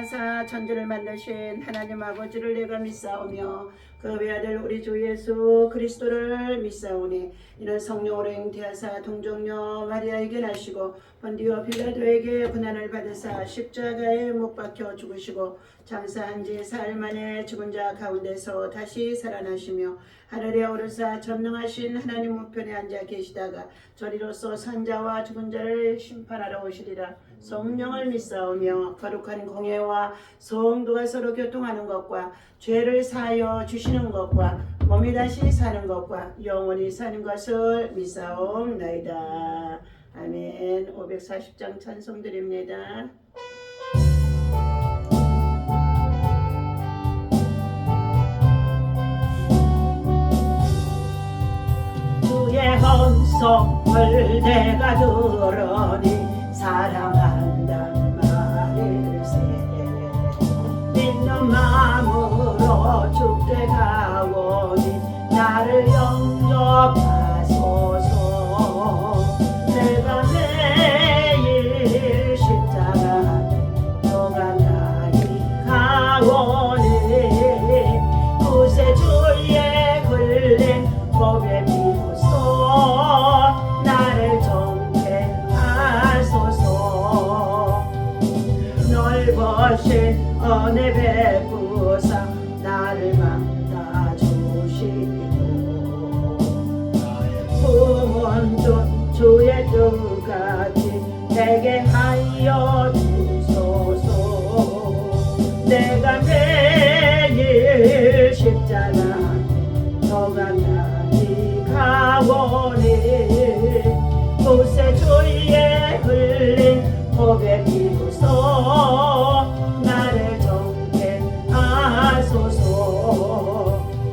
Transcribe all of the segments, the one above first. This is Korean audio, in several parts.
창조하사 천지를 만드신 하나님 아버지를 내가 믿사오며 그 외아들 우리 주 예수 그리스도를 믿사오니 이는 성령으로 잉태하사 동정녀 마리아에게 나시고 본디오 빌라도에게 고난을 받으사 십자가에 못 박혀 죽으시고 장사한 지 사흘 만에 죽은 자 가운데서 다시 살아나시며 하늘에 오르사 전능하신 하나님 우편에 앉아 계시다가 저리로서 산자와 죽은 자를 심판하러 오시리라. 성령을 믿사오며 거룩한 공예와 성도가 서로 교통하는 것과 죄를 사하여 주시는 것과 몸이 다시 사는 것과 영원히 사는 것을 믿사옵나이다. 아멘. 540장 찬송드립니다. 주의 헌성을 내가 들으니 사랑한단 말일세. 믿는 마음으로 주께 가오니 나를 영접하소서. 내가 매일 십자가 더 가까이 가오니 구세주의 흘린 법에 비로소 나를 넓으신 은혜 베푸사 나를 맡아주시고 품은 주의 뜻같이 내게 하여 주소서. 내가 매일 십자가 더 가까이 가오니 구세주의 흘린 법에 비로소 나를 정죄하소서.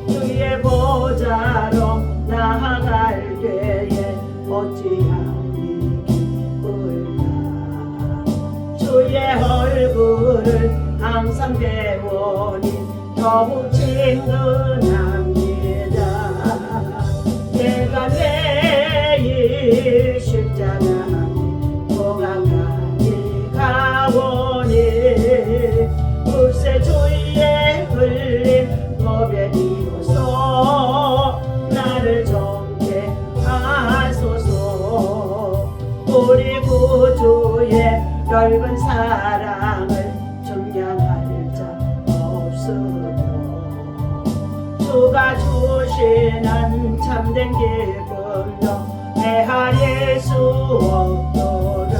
주의 보좌로 나아갈 때에 어찌하니 기쁠까. 주의 얼굴을 항상 배우니 더욱 친근합니다. 내가 매일 십자가 가오니 구세주의 흘린 법에 비로소 나를 정죄하소서. 우리 구주의 넓은 사랑을 증명할 자 없으며 주가 주시는 참된 기쁨도 헤아릴 수 없도다.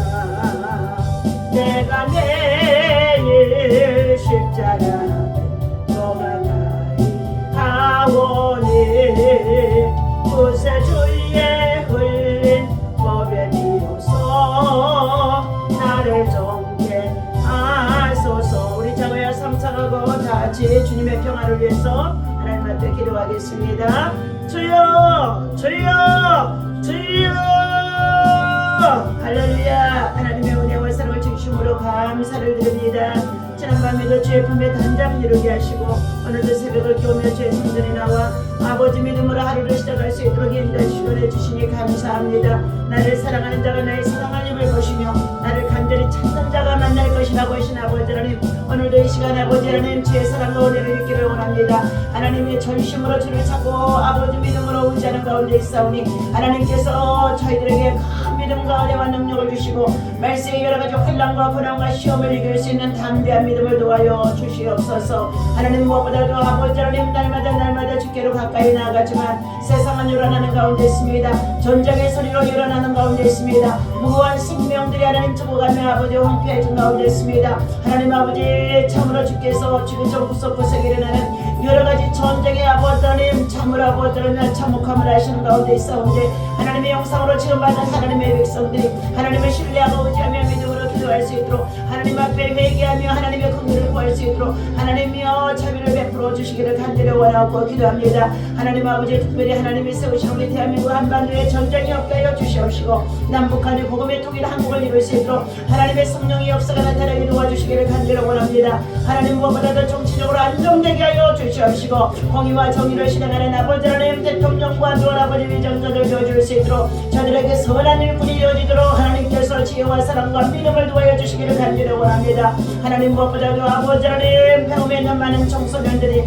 내가 매일 십자가 더 가까이 가오니 구세주의 흘린 법에 비로소 나를 정죄하소서. 우리 자매와 삼창하고 다같이 주님의 평화를 위해서 하나님 앞에 기도하겠습니다. 주여 주여 주여 할렐루야. 하나님의 은혜와 사랑을 주심으로 감사를 드립니다. 지난밤에도 주의 품에 단장 이루게 하시고 오늘도 새벽을 깨우며 주의 성전에 나와 아버지 믿음으로 하루를 시작할 수 있도록 인도해 주시니 감사합니다. 나를 사랑하는 자가 나의 사랑을 입을 것이며 나를 간절히 찾는 자가 만날 것이라고 하신 아버지 하나님, 오늘도 이 시간 아버지 하나님 주의 사랑과 은혜를 입기를 원합니다. 하나님의 전심으로 주를 찾고 아버지 믿음으로 의지하는 가운데 있사오니 하나님께서 저희들에게 큰 믿음과 은혜와 능력을 주시고 말세의 여러가지 환난과 고난과 시험을 이길 수 있는 담대한 믿음을 도와여 주시옵소서. 하나님 무엇보다도 아버지 하나님 날마다 주께로 가까이 나아가지만 세상은 일어나는 가운데 있습니다. 전쟁의 소리로 일어나는 가운데 있습니다. 무고한 생명들이 하나님 죽어가며 아버지 황폐해진 가운데 있습니다. 하나님 아버지 참으로 주께서 지구적 구석구석에 일어나는 여러가지 전쟁의 아버지 하나님 참으로 아버지 하나님 참혹함을 하시는 가운데 있사온데 하나님의 영상으로 지원받은 하나님의 백성들이 하나님을 신뢰하고 의지하며 믿음으로 기도할 수 있도록 하나님 앞에 회개하며 하나님의 긍휼을 구할 수 있도록 하나님이여 자비를 베풀어 주시기를 간절히 원하고 기도합니다. 하나님 아버지 특별히 하나님이 세우신 우리 대한민국 한반도에 전쟁이 없게 하여 주시옵시고 남북한의 복음의 통일 한국을 이룰 수 있도록 하나님의 성령의 역사가 나타나게 도와주시기를 간절히 원합니다. 있습니다. 하나님 무엇보다도 정치적으로 안정되게 하여 주시옵시고 공의와 정의를 실행하는 아버지 하나님 대통령과 또 아버지 위정자들 되어줄 수 있도록 저들에게 선한 일꾼이 되어지도록 하나님께서 지혜와 사랑과 믿음을 도와여 주시기를 간절히 원합니다. 하나님 무엇보다도 아버지 하나님 배움에 있는 많은 청소년들이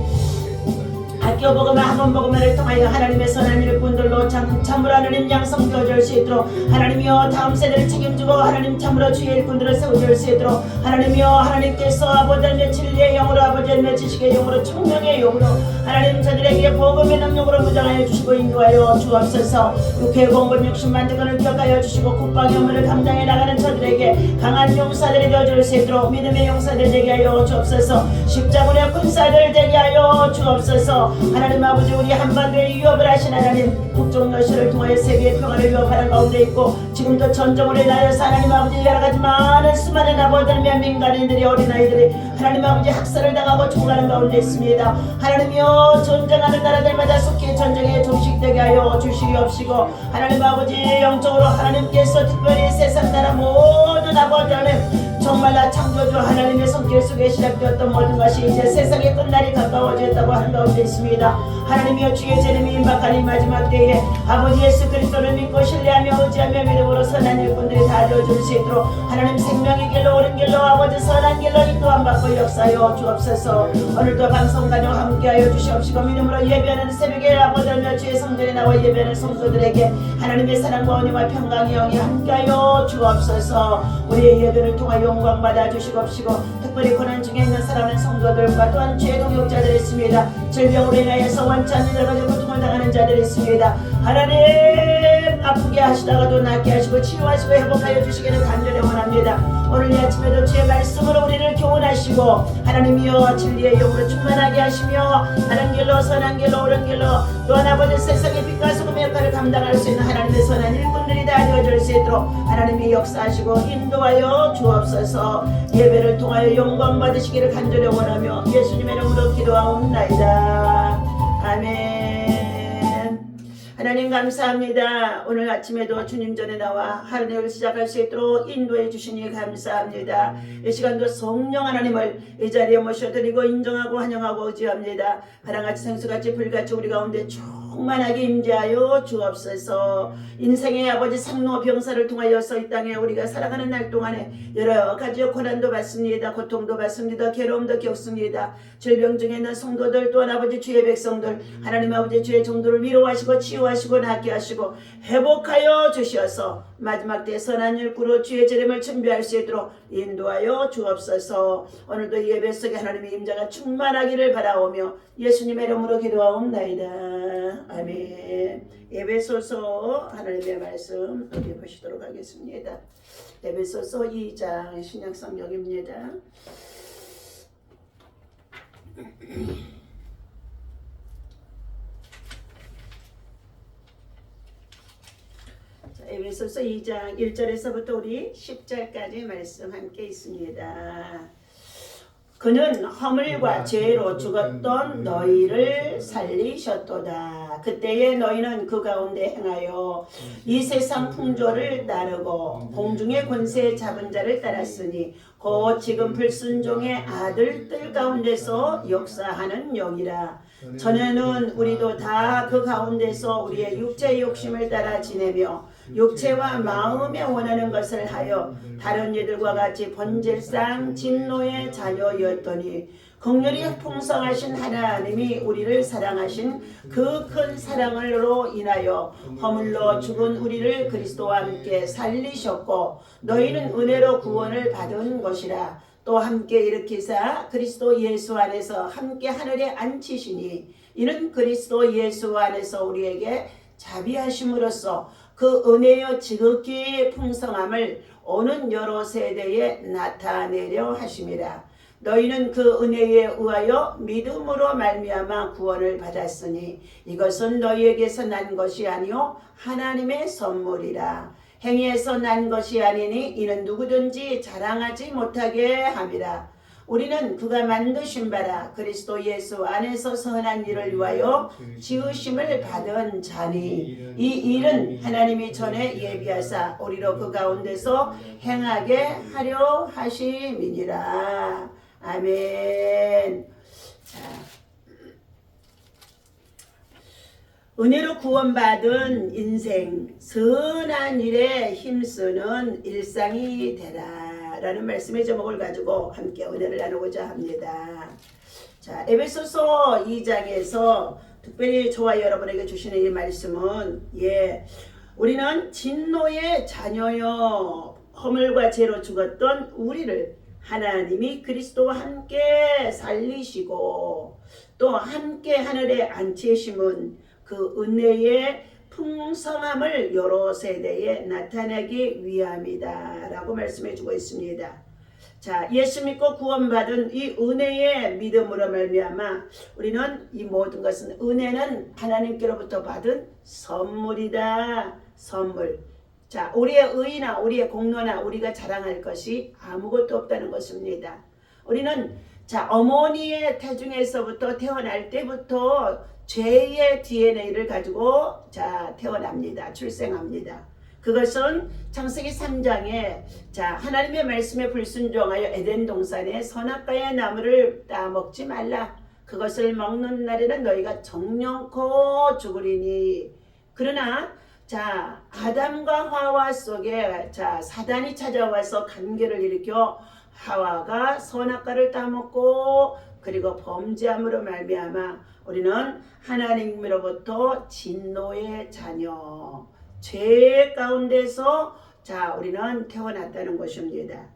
학교 복음과 학원 복음을 통하여 하나님의 선한 일꾼들로 참으로 하나님 양성되어질 수 있도록 하나님이여 다음 세대를 책임지고 하나님 참으로 주의 일꾼들을 세워줄 수 있도록 하나님이여 하나님께서 아버지 하나님의 진리의 영으로 아버지 하나님의 지식의 영으로 청명의 영으로 하나님 저들에게 복음의 능력으로 무장하여 주시고 인도하여 주옵소서. 육회 공분 60만 대군을 기억하여 주시고 국방의 업무를 감당해 나가는 저들에게 강한 용사들이 되어줄 수 있도록 믿음의 용사들 되게 하여 주옵소서. 십자군의 군사들 되게 하여 주옵소서. 하나님 아버지 우리 한반도에 위협을 하신 하나님 국정 러시아를 통하여 세계의 평화를 위협하는 가운데 있고 지금도 전쟁으로 인하여서 하나님 아버지 여러가지 많은 수많은 아버지들과 민간인들이 어린아이들이 하나님 아버지 학살을 당하고 죽어가는 가운데 있습니다. 하나님이여 전쟁하는 나라들마다 속히 전쟁에 종식되게 하여 주시옵시고 하나님 아버지 영적으로 하나님께서 특별히 세상 나라 모든 아버지 하나님 정말로 창조주 하나님의 손길 속에 시작되었던 모든 것이 이제 세상의 끝날이 가까워졌다고 하는 가운데 있습니다. 하나님이여 주의 재림이 임박하는 마지막 때에 아버지 예수 그리스도를 믿고 신뢰하며 의지하며 믿음으로 선한 일꾼들이 다 되어줄 수 있도록 하나님 생명의 길로 옳은 길로 아버지 선한 길로 인도함 받고 역사하여 주옵소서. 오늘도 방송 가정 함께하여 주시옵시고 믿음으로 예배하는 새벽에 아버지 하며 주의 성전에 나와 예배하는 성도들에게 하나님의 사랑과 은혜와 평강의 영이 함께하여 주옵소서. 우리의 예배를 통하여 영광 받아 주시옵시고 특별히 고난 중에 있는 사랑하는 성도들과 또한 죄 동역자들이 있습니다. 질병으로 인하여서 원치 않는 여러 가지 고통을 당하는 자들이 있습니다. 하나님 아프게 하시다가도 낫게 하시고 치유하시고 회복하여 주시기를 간절히 원합니다. 오늘 이 아침에도 주의 말씀으로 우리를 교훈하시고 하나님이여 진리의 영으로 충만하게 하시며 하나님 길로 선한 길로 옳은 길로 또한 아버지 세상의 빛과 소금의 역할을 감당할 수 있는 하나님의 선한 일꾼들이 다 되어줄 수 있도록 하나님이 역사하시고 인도하여 주옵소서. 예배를 통하여 영광 받으시기를 간절히 원하며 예수님의 이름으로 기도하옵나이다. 아멘. 하나님 감사합니다. 오늘 아침에도 주님 전에 나와 하루를 시작할 수 있도록 인도해 주시니 감사합니다. 이 시간도 성령 하나님을 이 자리에 모셔드리고 인정하고 환영하고 의지합니다. 바람같이 생수같이 불같이 우리 가운데 충만하게 임재하여 주옵소서. 인생의 아버지 상노 병사를 통하여서 이 땅에 우리가 살아가는 날 동안에 여러 가지 고난도 받습니다. 고통도 받습니다. 괴로움도 겪습니다. 질병 중에 있는 성도들 또한 아버지 주의 백성들 하나님 아버지 주의 정도를 위로하시고 치유하시고 낫게 하시고 회복하여 주시어서 마지막 때 선한 일꾼으로 주의 재림을 준비할 수 있도록 인도하여 주옵소서. 오늘도 예배 속에 하나님의 임재가 충만하기를 바라오며 예수님의 이름으로 기도하옵나이다. 아멘. 에베소서 하나님의 말씀 여기 보시도록 하겠습니다. 에베소서 2장 신약성경입니다. 에베소서 2장 1절에서부터 우리 10절까지 말씀 함께 있습니다. 그는 허물과 죄로 죽었던 너희를 살리셨도다. 그때에 너희는 그 가운데 행하여 이 세상 풍조를 따르고 공중의 권세 잡은 자를 따랐으니 곧 지금 불순종의 아들들 가운데서 역사하는 영이라. 전에는 우리도 다 그 가운데서 우리의 육체의 욕심을 따라 지내며 육체와 마음에 원하는 것을 하여 다른 이들과 같이 본질상 진노의 자녀였더니 긍휼히 풍성하신 하나님이 우리를 사랑하신 그 큰 사랑으로 인하여 허물로 죽은 우리를 그리스도와 함께 살리셨고 너희는 은혜로 구원을 받은 것이라. 또 함께 일으키사 그리스도 예수 안에서 함께 하늘에 앉히시니 이는 그리스도 예수 안에서 우리에게 자비하심으로써 그 은혜의 지극히 풍성함을 오는 여러 세대에 나타내려 하심이라. 너희는 그 은혜에 의하여 믿음으로 말미암아 구원을 받았으니 이것은 너희에게서 난 것이 아니요 하나님의 선물이라. 행위에서 난 것이 아니니 이는 누구든지 자랑하지 못하게 함이라. 우리는 그가 만드신 바라 그리스도 예수 안에서 선한 일을 위하여 지으심을 받은 자니 이 일은 하나님이 전에 예비하사 우리로 그 가운데서 행하게 하려 하심이니라. 아멘. 자, 은혜로 구원받은 인생, 선한 일에 힘쓰는 일상이 되라 라는 말씀의 제목을 가지고 함께 은혜를 나누고자 합니다. 자, 에베소서 2장에서 특별히 저와 여러분에게 주시는 이 말씀은 우리는 진노의 자녀여 허물과 죄로 죽었던 우리를 하나님이 그리스도와 함께 살리시고 또 함께 하늘에 앉히심은 그 은혜의 풍성함을 여러 세대에 나타내기 위함이다 라고 말씀해 주고 있습니다. 자, 예수 믿고 구원받은 이 은혜의 믿음으로 말미암아 우리는 이 모든 것은 은혜는 하나님께로부터 받은 선물이다. 선물. 자, 우리의 의나 우리의 공로나 우리가 자랑할 것이 아무것도 없다는 것입니다. 우리는 자, 어머니의 태중에서부터 태어날 때부터 죄의 DNA를 가지고 자, 태어납니다. 출생합니다. 그것은 창세기 3장에 자, 하나님의 말씀에 불순종하여 에덴 동산에 선악과의 나무를 따먹지 말라. 그것을 먹는 날에는 너희가 정령코 죽으리니. 그러나 자, 아담과 하와 속에 자, 사단이 찾아와서 관계를 일으켜 하와가 선악과를 따먹고 그리고 범죄함으로 말미암아 우리는 하나님으로부터 진노의 자녀, 죄 가운데서 자, 우리는 태어났다는 것입니다.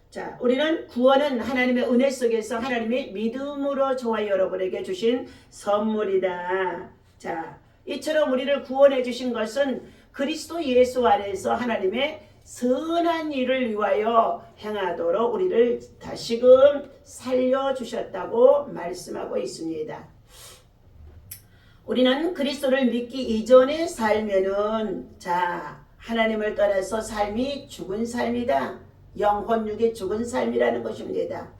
자, 우리는 구원은 하나님의 은혜 속에서 하나님이 믿음으로 저와 여러분에게 주신 선물이다. 자, 이처럼 우리를 구원해 주신 것은 그리스도 예수 안에서 하나님의 선한 일을 위하여 행하도록 우리를 다시금 살려주셨다고 말씀하고 있습니다. 우리는 그리스도를 믿기 이전의 삶에는 자, 하나님을 떠나서 삶이 죽은 삶이다. 영혼육이 죽은 삶이라는 것입니다.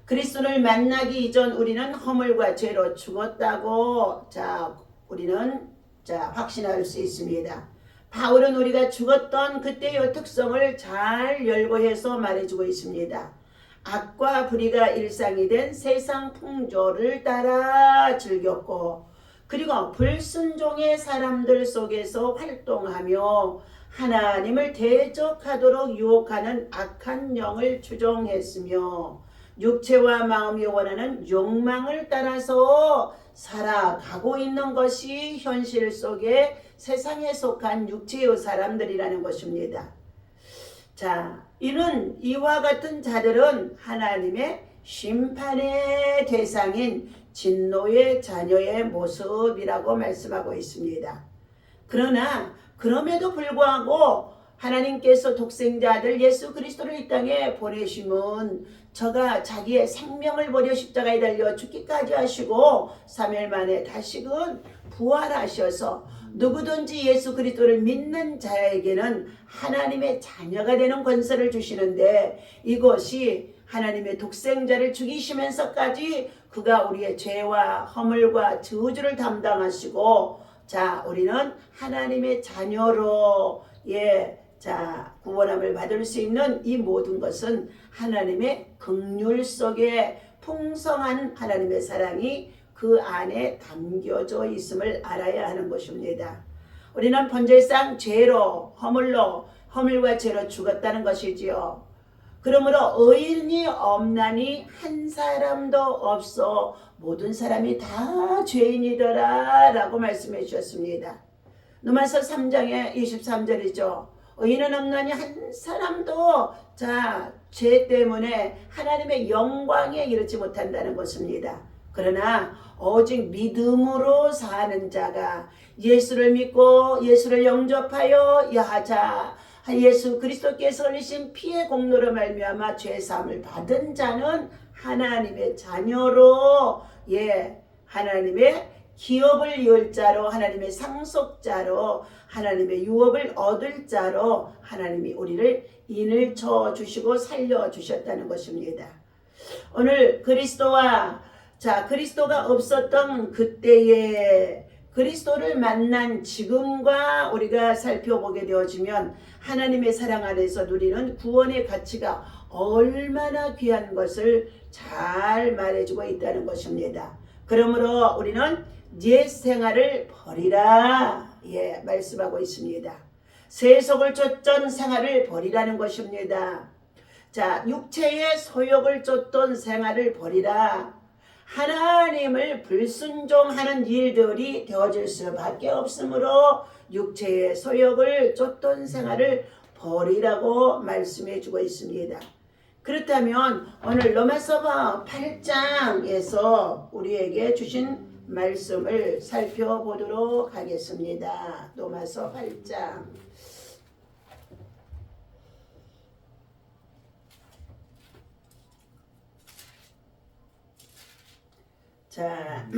그리스도를 만나기 이전 우리는 허물과 죄로 죽었다고 자, 우리는 자, 확신할 수 있습니다. 바울은 우리가 죽었던 그때의 특성을 잘 열거해서 말해주고 있습니다. 악과 불의가 일상이 된 세상 풍조를 따라 즐겼고 그리고 불순종의 사람들 속에서 활동하며 하나님을 대적하도록 유혹하는 악한 영을 추종했으며 육체와 마음이 원하는 욕망을 따라서 살아가고 있는 것이 현실 속에 세상에 속한 육체의 사람들이라는 것입니다. 자, 이와 같은 자들은 하나님의 심판의 대상인 진노의 자녀의 모습이라고 말씀하고 있습니다. 그러나 그럼에도 불구하고 하나님께서 독생자 아들 예수 그리스도를 이 땅에 보내심은 저가 자기의 생명을 버려 십자가에 달려 죽기까지 하시고 3일 만에 다시금 부활하셔서 누구든지 예수 그리스도를 믿는 자에게는 하나님의 자녀가 되는 권세를 주시는데 이것이 하나님의 독생자를 죽이시면서까지 그가 우리의 죄와 허물과 저주를 담당하시고 자, 우리는 하나님의 자녀로 자, 구원함을 받을 수 있는 이 모든 것은 하나님의 긍휼 속에 풍성한 하나님의 사랑이 그 안에 담겨져 있음을 알아야 하는 것입니다. 우리는 본질상 죄로 허물과 죄로 죽었다는 것이지요. 그러므로 의인이 없나니 한 사람도 없어 모든 사람이 다 죄인이더라 라고 말씀해 주셨습니다. 누가서 3장의 23절이죠. 의인은 없나니 한 사람도 자, 죄 때문에 하나님의 영광에 이르지 못한다는 것입니다. 그러나 오직 믿음으로 사는 자가 예수를 믿고 예수를 영접하여 야자 예수 그리스도께서 흘리신 피의 공로로 말미암아 죄사함을 받은 자는 하나님의 자녀로 하나님의 기업을 이을 자로 하나님의 상속자로 하나님의 유업을 얻을 자로 하나님이 우리를 인을 쳐 주시고 살려 주셨다는 것입니다. 오늘 그리스도가 없었던 그때에 그리스도를 만난 지금과 우리가 살펴보게 되어지면 하나님의 사랑 안에서 누리는 구원의 가치가 얼마나 귀한 것을 잘 말해주고 있다는 것입니다. 그러므로 우리는 옛 생활을 버리라 말씀하고 있습니다. 세속을 쫓던 생활을 버리라는 것입니다. 자, 육체의 소욕을 쫓던 생활을 버리라. 하나님을 불순종하는 일들이 되어질 수밖에 없으므로 육체의 소욕을 쫓던 생활을 버리라고 말씀해 주고 있습니다. 그렇다면 오늘 로마서 8장에서 우리에게 주신 말씀을 살펴보도록 하겠습니다. 로마서 8장. 자,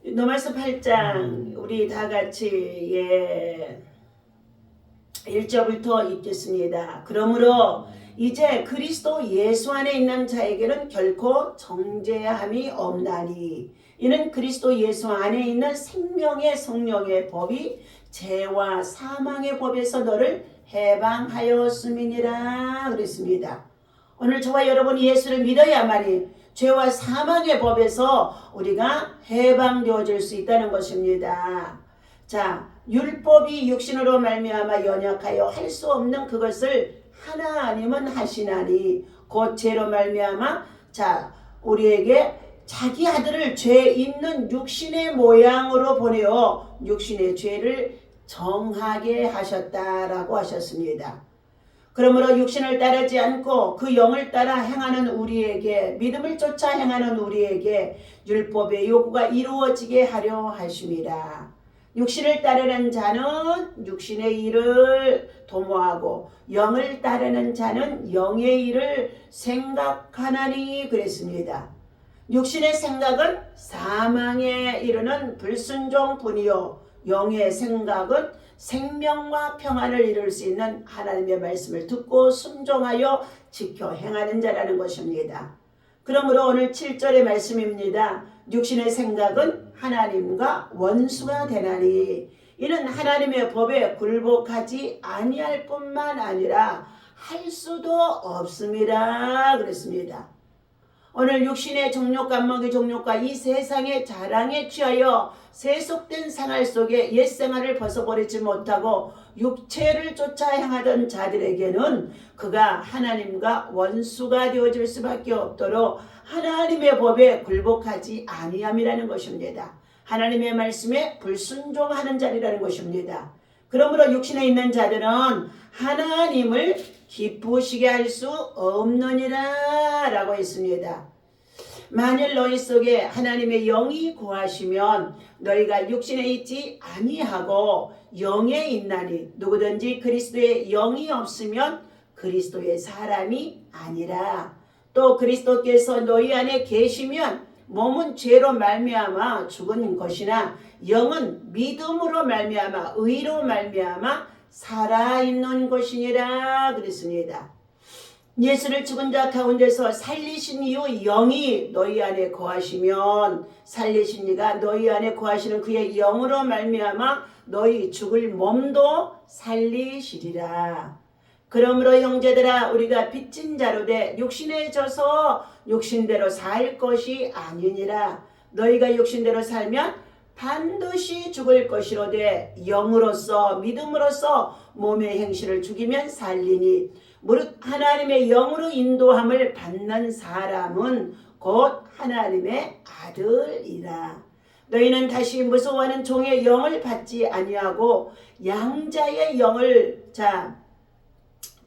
로마서 8장 우리 다 같이 1절부터 읽겠습니다. 그러므로 이제 그리스도 예수 안에 있는 자에게는 결코 정죄함이 없나니 이는 그리스도 예수 안에 있는 생명의 성령의 법이 죄와 사망의 법에서 너를 해방하였음이니라 그랬습니다. 오늘 저와 여러분이 예수를 믿어야만이 죄와 사망의 법에서 우리가 해방되어질 수 있다는 것입니다. 자, 율법이 육신으로 말미암아 연약하여 할 수 없는 그것을 하나님은 하시나니 곧 죄로 말미암아 우리에게 자기 아들을 죄 있는 육신의 모양으로 보내어 육신의 죄를 정하게 하셨다라고 하셨습니다. 그러므로 육신을 따르지 않고 그 영을 따라 행하는 우리에게, 믿음을 쫓아 행하는 우리에게 율법의 요구가 이루어지게 하려 하심이라. 육신을 따르는 자는 육신의 일을 도모하고 영을 따르는 자는 영의 일을 생각하나니 그랬습니다. 육신의 생각은 사망에 이르는 불순종뿐이요 영의 생각은 생명과 평안을 이룰 수 있는 하나님의 말씀을 듣고 순종하여 지켜 행하는 자라는 것입니다. 그러므로 오늘 7절의 말씀입니다. 육신의 생각은 하나님과 원수가 되나니 이는 하나님의 법에 굴복하지 아니할 뿐만 아니라 할 수도 없습니다. 그랬습니다. 오늘 육신의 정욕과 먹이 정욕과 이 세상의 자랑에 취하여 세속된 생활 속에 옛 생활을 벗어버리지 못하고 육체를 쫓아 행하던 자들에게는 그가 하나님과 원수가 되어질 수밖에 없도록 하나님의 법에 굴복하지 아니함이라는 것입니다. 하나님의 말씀에 불순종하는 자리라는 것입니다. 그러므로 육신에 있는 자들은 하나님을 기쁘시게 할 수 없느니라 라고 했습니다. 만일 너희 속에 하나님의 영이 거하시면 너희가 육신에 있지 아니하고 영에 있나니 누구든지 그리스도의 영이 없으면 그리스도의 사람이 아니라 또 그리스도께서 너희 안에 계시면 몸은 죄로 말미암아 죽은 것이나 영은 믿음으로 말미암아 의로 말미암아 살아있는 것이니라 그랬습니다. 예수를 죽은 자 가운데서 살리신 이후 영이 너희 안에 거하시면 살리신 이가 너희 안에 거하시는 그의 영으로 말미암아 너희 죽을 몸도 살리시리라. 그러므로 형제들아 우리가 빚진 자로 돼 육신에 져서 육신대로 살 것이 아니니라. 너희가 육신대로 살면 반드시 죽을 것이로되 영으로서 믿음으로써 몸의 행실을 죽이면 살리니 무릇 하나님의 영으로 인도함을 받는 사람은 곧 하나님의 아들이라. 너희는 다시 무서워하는 종의 영을 받지 아니하고 양자의 영을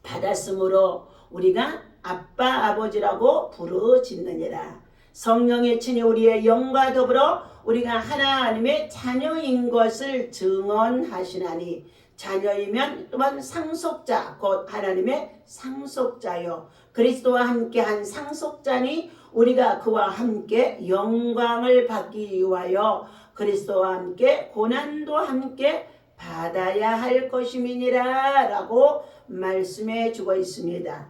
받았으므로 우리가 아빠 아버지라고 부르짖느니라. 성령의 친히 우리의 영과 더불어 우리가 하나님의 자녀인 것을 증언하시나니 자녀이면 또한 상속자 곧 하나님의 상속자요 그리스도와 함께한 상속자니 우리가 그와 함께 영광을 받기 위하여 그리스도와 함께 고난도 함께 받아야 할 것임이니라 라고 말씀해 주고 있습니다.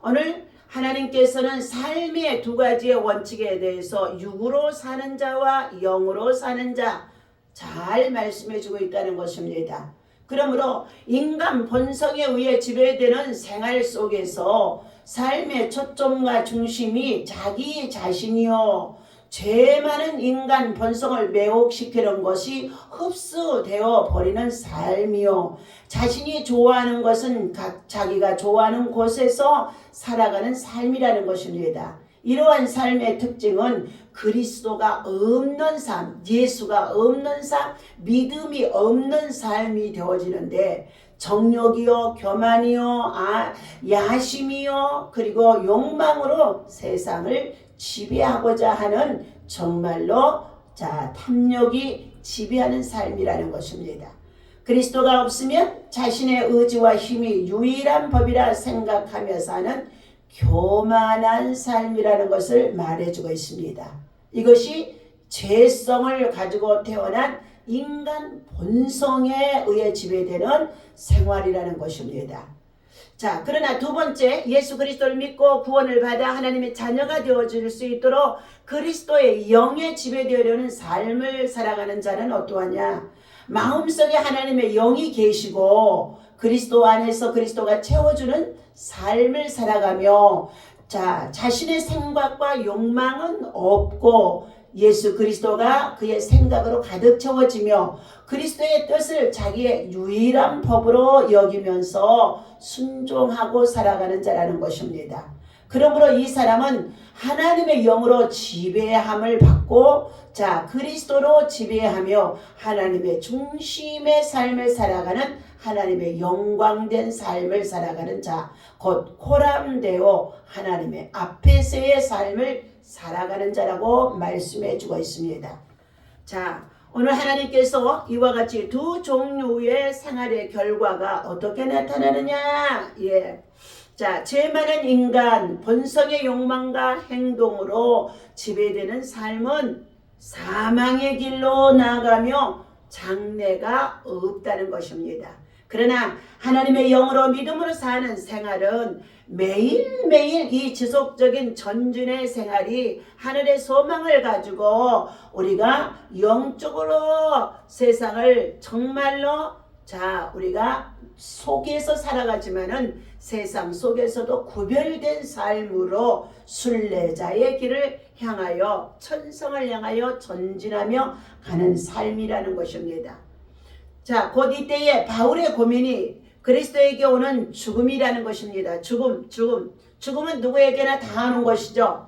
오늘 하나님께서는 삶의 두 가지의 원칙에 대해서 육으로 사는 자와 영으로 사는 자 잘 말씀해 주고 있다는 것입니다. 그러므로 인간 본성에 의해 지배되는 생활 속에서 삶의 초점과 중심이 자기 자신이요, 죄 많은 인간 본성을 매혹시키는 것이 흡수되어 버리는 삶이요, 자신이 좋아하는 것은 자기가 좋아하는 곳에서 살아가는 삶이라는 것입니다. 이러한 삶의 특징은 그리스도가 없는 삶, 예수가 없는 삶, 믿음이 없는 삶이 되어지는데, 정욕이요, 교만이요, 야심이요, 그리고 욕망으로 세상을 지배하고자 하는, 정말로 탐욕이 지배하는 삶이라는 것입니다. 그리스도가 없으면 자신의 의지와 힘이 유일한 법이라 생각하며 사는 교만한 삶이라는 것을 말해주고 있습니다. 이것이 죄성을 가지고 태어난 인간 본성에 의해 지배되는 생활이라는 것입니다. 자, 그러나 두 번째, 예수 그리스도를 믿고 구원을 받아 하나님의 자녀가 되어질 수 있도록 그리스도의 영에 지배되려는 삶을 살아가는 자는 어떠하냐? 마음속에 하나님의 영이 계시고 그리스도 안에서 그리스도가 채워주는 삶을 살아가며, 자신의 생각과 욕망은 없고 예수 그리스도가 그의 생각으로 가득 채워지며 그리스도의 뜻을 자기의 유일한 법으로 여기면서 순종하고 살아가는 자라는 것입니다. 그러므로 이 사람은 하나님의 영으로 지배함을 받고 그리스도로 지배하며 하나님의 중심의 삶을 살아가는, 하나님의 영광된 삶을 살아가는 자, 곧 코람데오 하나님의 앞에서의 삶을 살아가는 자라고 말씀해 주고 있습니다. 자, 오늘 하나님께서 이와 같이 두 종류의 생활의 결과가 어떻게 나타나느냐? 죄 많은 인간 본성의 욕망과 행동으로 지배되는 삶은 사망의 길로 나아가며 장래가 없다는 것입니다. 그러나 하나님의 영으로 믿음으로 사는 생활은 매일매일 이 지속적인 전진의 생활이 하늘의 소망을 가지고 우리가 영적으로 세상을 정말로 우리가 속에서 살아가지만은 세상 속에서도 구별된 삶으로 순례자의 길을 향하여 천성을 향하여 전진하며 가는 삶이라는 것입니다. 곧 이때에 바울의 고민이 그리스도에게 오는 죽음이라는 것입니다. 죽음은 누구에게나 당하는 것이죠.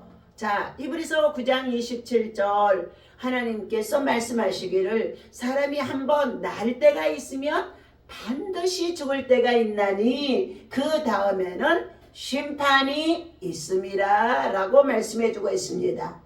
히브리서 9장 27절 하나님께서 말씀하시기를 사람이 한번 날 때가 있으면 반드시 죽을 때가 있나니 그 다음에는 심판이 있음이라 라고 말씀해 주고 있습니다.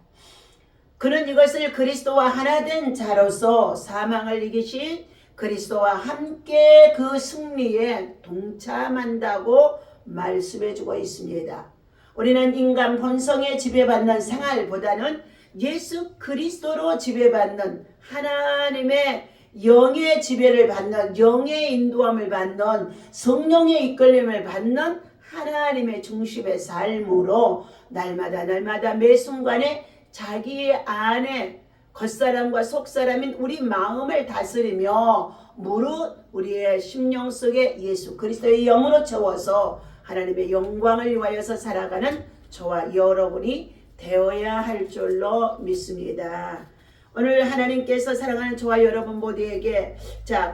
그는 이것을 그리스도와 하나된 자로서 사망을 이기신 그리스도와 함께 그 승리에 동참한다고 말씀해 주고 있습니다. 우리는 인간 본성에 지배받는 생활보다는 예수 그리스도로 지배받는, 하나님의 영의 지배를 받는, 영의 인도함을 받는, 성령의 이끌림을 받는 하나님의 중심의 삶으로 날마다 매 순간에 자기 안에 겉사람과 속사람인 우리 마음을 다스리며 무릇 우리의 심령 속에 예수 그리스도의 영으로 채워서 하나님의 영광을 위하여서 살아가는 저와 여러분이 되어야 할 줄로 믿습니다. 오늘 하나님께서 사랑하는 저와 여러분 모두에게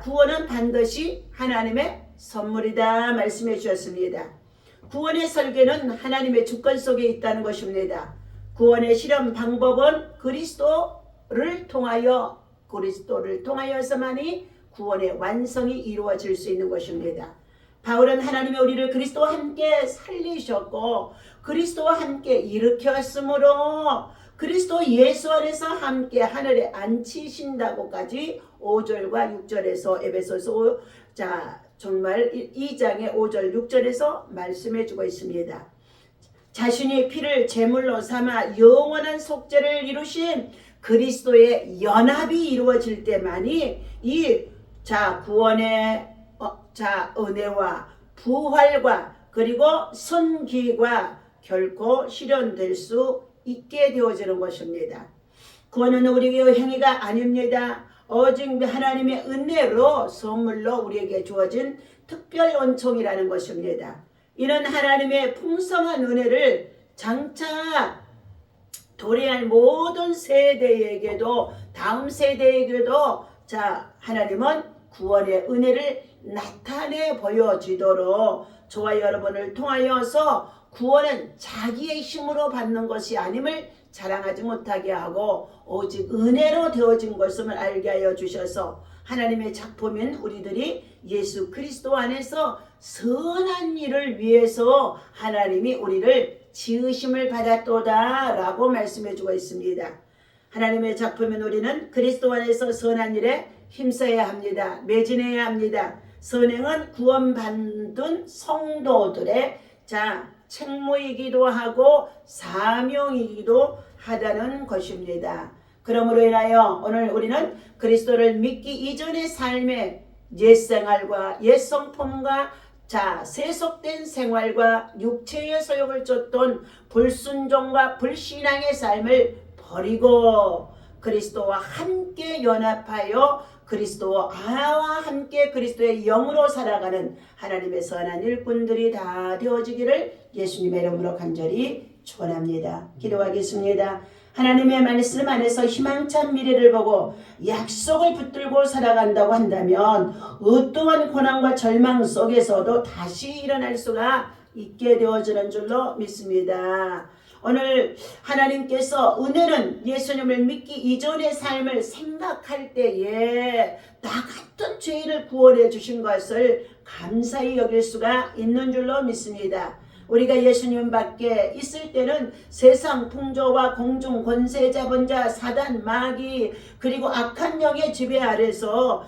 구원은 반드시 하나님의 선물이다 말씀해 주셨습니다. 구원의 설계는 하나님의 주권 속에 있다는 것입니다. 구원의 실현 방법은 그리스도를 통하여서만이 구원의 완성이 이루어질 수 있는 것입니다. 바울은 하나님이 우리를 그리스도와 함께 살리셨고 그리스도와 함께 일으켰으므로 그리스도 예수 안에서 함께 하늘에 앉히신다고까지 5절과 6절에서 에베소서 정말 2장의 5절 6절에서 말씀해 주고 있습니다. 자신이 피를 제물로 삼아 영원한 속죄를 이루신 그리스도의 연합이 이루어질 때만이 이 구원의 은혜와 부활과 그리고 선기가 결코 실현될 수 있게 되어지는 것입니다. 구원은 우리의 행위가 아닙니다. 오직 하나님의 은혜로 선물로 우리에게 주어진 특별 은총이라는 것입니다. 이는 하나님의 풍성한 은혜를 장차 도래할 모든 세대에게도 다음 세대에게도 하나님은 구원의 은혜를 나타내 보여지도록 저와 여러분을 통하여서 구원은 자기의 힘으로 받는 것이 아님을 자랑하지 못하게 하고 오직 은혜로 되어진 것임을 알게 하여 주셔서 하나님의 작품인 우리들이 예수 그리스도 안에서 선한 일을 위해서 하나님이 우리를 지으심을 받았도다 라고 말씀해 주고 있습니다. 하나님의 작품인 우리는 그리스도 안에서 선한 일에 힘써야 합니다. 매진해야 합니다. 선행은 구원받은 성도들의 책무이기도 하고 사명이기도 하다는 것입니다. 그러므로 인하여 오늘 우리는 그리스도를 믿기 이전의 삶의 옛생활과 옛성품과 세속된 생활과 육체의 소욕을 쫓던 불순종과 불신앙의 삶을 버리고 그리스도와 함께 연합하여 그리스도와 함께 그리스도의 영으로 살아가는 하나님의 선한 일꾼들이 다 되어지기를 예수님의 이름으로 간절히 축원합니다. 기도하겠습니다. 하나님의 말씀 안에서 희망찬 미래를 보고 약속을 붙들고 살아간다고 한다면 어떠한 고난과 절망 속에서도 다시 일어날 수가 있게 되어지는 줄로 믿습니다. 오늘 하나님께서 은혜는 예수님을 믿기 이전의 삶을 생각할 때에 나 같은 죄인을 구원해 주신 것을 감사히 여길 수가 있는 줄로 믿습니다. 우리가 예수님 밖에 있을 때는 세상 풍조와 공중 권세 잡은 자 사단 마귀 그리고 악한 영의 지배 아래서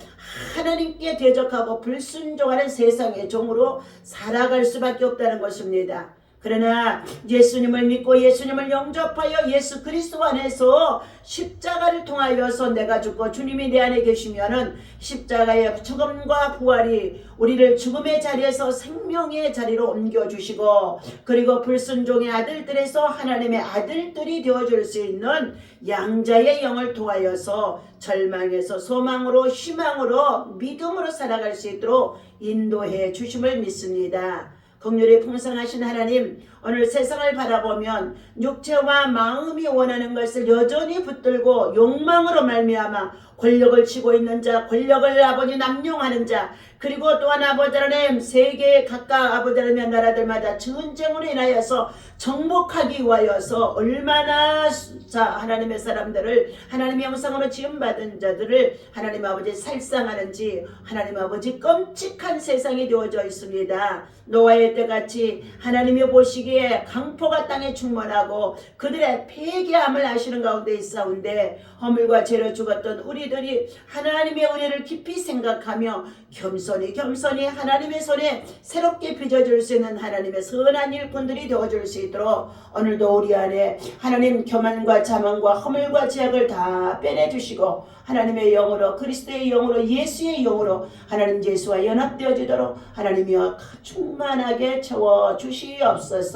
하나님께 대적하고 불순종하는 세상의 종으로 살아갈 수밖에 없다는 것입니다. 그러나 예수님을 믿고 예수님을 영접하여 예수 그리스도 안에서 십자가를 통하여서 내가 죽고 주님이 내 안에 계시면은 십자가의 죽음과 부활이 우리를 죽음의 자리에서 생명의 자리로 옮겨주시고 그리고 불순종의 아들들에서 하나님의 아들들이 되어줄 수 있는 양자의 영을 통하여서 절망에서 소망으로 희망으로 믿음으로 살아갈 수 있도록 인도해 주심을 믿습니다. 긍휼이 풍성하신 하나님, 오늘 세상을 바라보면 육체와 마음이 원하는 것을 여전히 붙들고 욕망으로 말미암아 권력을 쥐고 있는 자, 권력을 아버지 남용하는 자, 그리고 또한 아버지 하나님 세계의 각각 아버지 하나님의 나라들마다 전쟁으로 인하여서 정복하기 위하여서 얼마나 하나님의 사람들을 하나님의 형상으로 지음받은 자들을 하나님 아버지 살상하는지 하나님 아버지 끔찍한 세상이 되어져 있습니다. 노아의 때같이 하나님이 보시기에 강포가 땅에 충만하고 그들의 폐기함을 아시는 가운데 있사온데 허물과 죄로 죽었던 우리들이 하나님의 은혜를 깊이 생각하며 겸손히 하나님의 손에 새롭게 빚어줄 수 있는 하나님의 선한 일꾼들이 되어줄 수 있도록 오늘도 우리 안에 하나님 교만과 자만과 허물과 죄악을 다 빼내주시고 하나님의 영으로 그리스도의 영으로 예수의 영으로 하나님 예수와 연합되어지도록 하나님이여 충만하게 채워주시옵소서.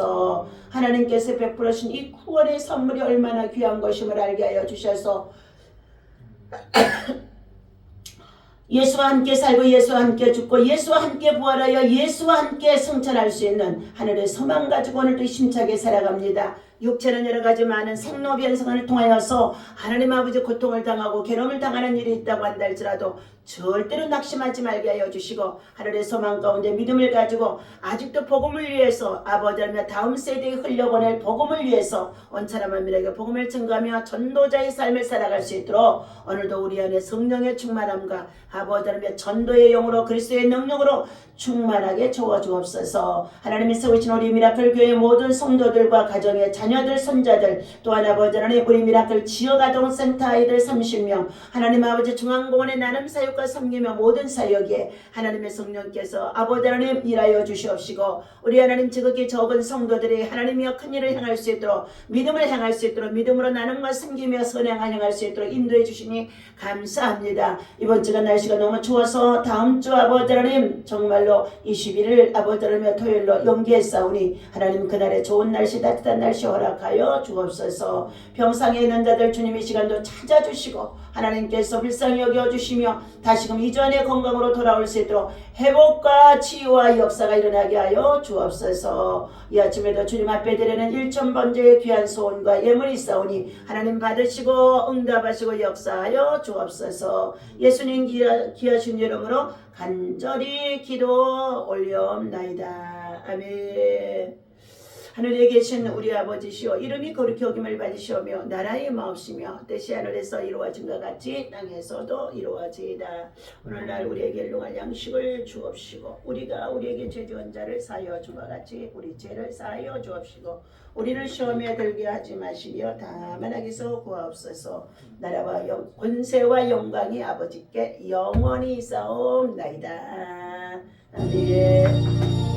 하나님께서 베풀으신 이 구원의 선물이 얼마나 귀한 것임을 알게 하여 주셔서 예수와 함께 살고 예수와 함께 죽고 예수와 함께 부활하여 예수와 함께 승천할 수 있는 하늘의 소망 가지고 오늘도 힘차게 살아갑니다. 육체는 여러 가지 많은 생로변성을 통하여서 하나님 아버지 고통을 당하고 괴로움을 당하는 일이 있다고 한다 할지라도 절대로 낙심하지 말게 하여 주시고 하늘의 소망 가운데 믿음을 가지고 아직도 복음을 위해서 아버지 하나님 다음 세대에 흘려보낼 복음을 위해서 온천한 만민에게 복음을 증거하며 전도자의 삶을 살아갈 수 있도록 오늘도 우리 안에 성령의 충만함과 아버지 하나님의 전도의 영으로 그리스도의 능력으로 충만하게 채워주옵소서. 하나님이 세우신 우리 미라클 교회 모든 성도들과 가정의 자녀들 손자들 또한 아버지 하나님 우리 미라클 지역아동센터 아이들 30명 하나님 아버지 중앙공원의 나눔사역 사역과 섬기며 모든 사역에 하나님의 성령께서 아버지 하나님 일하여 주시옵시고 우리 하나님 지극히 적은 성도들이 하나님이여 큰 일을 행할 수 있도록 믿음을 행할 수 있도록 믿음으로 나눔과 섬기며 선행을 행할 수 있도록 인도해 주시니 감사합니다. 이번 주가 날씨가 너무 추워서 다음 주 아버지 하나님 정말로 21일 아버지 하나님 토요일로 연기했사오니 하나님 그날에 좋은 날씨 따뜻한 날씨 허락하여 주옵소서. 병상에 있는 자들 주님 이 시간도 찾아주시고 하나님께서 불쌍히 여겨주시며 다시금 이전의 건강으로 돌아올 수 있도록 회복과 치유와 역사가 일어나게 하여 주옵소서. 이 아침에도 주님 앞에 드리는 1,000번째의 귀한 소원과 예물이 있사오니 하나님 받으시고 응답하시고 역사하여 주옵소서. 예수님 귀하신 이름으로 간절히 기도 올려옵나이다. 아멘. 하늘에 계신 우리 아버지시오 이름이 거룩히 여김을 받으시오며 나라의 마옵시며 뜻이 하늘에서 이루어진 것 같이 땅에서도 이루어지이다. 오늘날 우리에게 일용할 양식을 주옵시고 우리가 우리에게 죄지은 자를 사하여 준 것 같이 우리 죄를 사하여 주옵시고 우리를 시험에 들게 하지 마시며 다만 악에서 구하옵소서. 나라와 권세와 영광이 아버지께 영원히 있사옵나이다. 아멘.